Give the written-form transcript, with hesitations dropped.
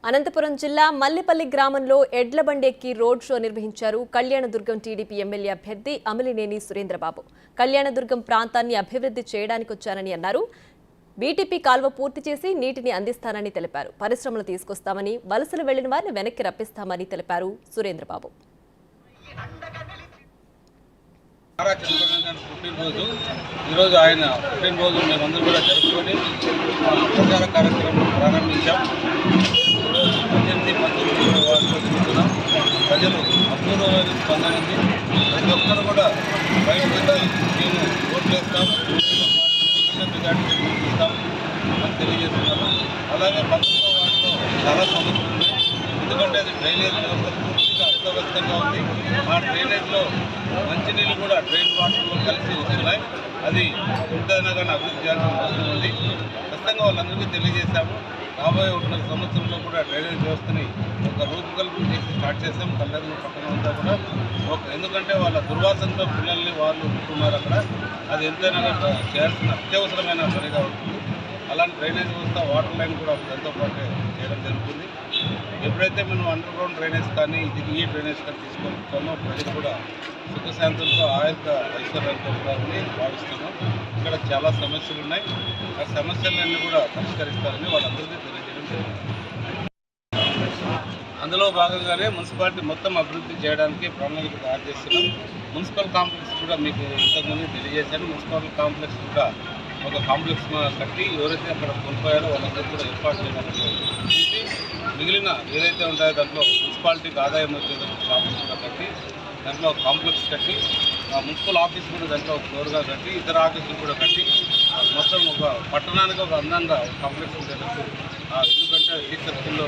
అనంతపురం జిల్లా మల్లిపల్లి గ్రామంలో ఎడ్ల బండి ఎక్కి రోడ్ షో నిర్వహించారు కళ్యాణదుర్గం టీడీపీ ఎమ్మెల్యే అభ్యర్థి అమిలినేని సురేంద్రబాబు. కళ్యాణదుర్గం ప్రాంతాన్ని అభివృద్ధి చేయడానికి వచ్చారని అన్నారు. బీటీపీ కాల్వ పూర్తి చేసి నీటిని అందిస్తానని తెలిపారు. పరిశ్రమలు తీసుకొస్తామని, వలసలు వెళ్లిన వారిని వెనక్కి రప్పిస్తామని తెలిపారు సురేంద్రబాబు. ఈరోజు ఆయన పుట్టినరోజు మేమందరూ కూడా జరుపుకొని ప్రచార కార్యక్రమం ప్రారంభించాం. 18 వార్డులో తిరుగుతున్నాం. ప్రజలు అపూర్వమైన స్పందన ఉంది. ప్రతి ఒక్కరు కూడా బయట మేము ఓట్లు వేస్తాం, చూస్తాం అని తెలియజేస్తున్నాము. అలాగే 19వ వార్డులో చాలా సమస్యలు ఉన్నాయి. ఎందుకంటే అది డ్రైనేజ్ వ్యవస్థ పూర్తిగా అస్తవ్యస్తంగా ఉంది. ఆ డ్రైనేజ్లో మంచినీళ్ళు కూడా డ్రైన్ వాటర్లో కలిసి వస్తున్నాయి. అది ఎంతైనా కానీ అభివృద్ధి చేయాల్సిన అవసరం ఉంది. ఖచ్చితంగా వాళ్ళందరికీ తెలియజేశాము. రాబోయే 1.5 సంవత్సరంలో కూడా డ్రైనేజ్ వ్యవస్థని ఒక రూపకల్పన చేసి స్టార్ట్ చేసాం. కళ్యాణ పట్టణం అంతా కూడా ఎందుకంటే వాళ్ళ దుర్వాసనతో పిల్లల్ని వాళ్ళు ఉంటున్నారు అక్కడ. అది ఎంతైనా చేయాల్సిన అత్యవసరమైన పనిగా ఉంటుంది. అలాంటి డ్రైనేజ్ వ్యవస్థ, వాటర్ లైన్ కూడా దాంతో పాటు చేయడం జరుగుతుంది. ఎప్పుడైతే మనం అండర్ గ్రౌండ్ డ్రైనేజ్ కానీ ఈ డ్రైనేజ్ కానీ తీసుకొస్తామో ప్రజలు కూడా సుఖశాంతులతో ఐశ్వర్యంతో ఉండాలని భావిస్తున్నాం. ఇక్కడ చాలా సమస్యలు ఉన్నాయి. ఆ సమస్యలన్నీ కూడా పరిష్కరిస్తారని వాళ్ళందరికీ తెలియజేయడం జరిగింది. అందులో భాగంగానే మున్సిపాలిటీ మొత్తం అభివృద్ధి చేయడానికి ప్రణాళిక తయారు చేస్తున్నాం. మున్సిపల్ కాంప్లెక్స్ కూడా మీకు ఇంతకుముందు తెలియజేశాను. మున్సిపల్ కాంప్లెక్స్ కూడా ఒక కాంప్లెక్స్ కట్టి ఎవరైతే అక్కడ కోల్పోయారో వాళ్ళందరూ కూడా ఏర్పాటు చేయడానికి చూసి మిగిలిన ఏదైతే ఉంటాయో దాంట్లో మున్సిపాలిటీకి ఆదాయం వచ్చేది షాప్స్ కూడా కట్టి దాంట్లో కాంప్లెక్స్ కట్టి మున్సిపల్ ఆఫీస్ కూడా దాంట్లో ఫ్లోర్గా కట్టి ఇతర ఆఫీసులు కూడా కట్టి మొత్తం ఒక పట్టణానికి ఒక అందంగా కాంప్లెక్స్ ఉండేటట్టు ఎందుకంటే టీచర్ స్కూల్లో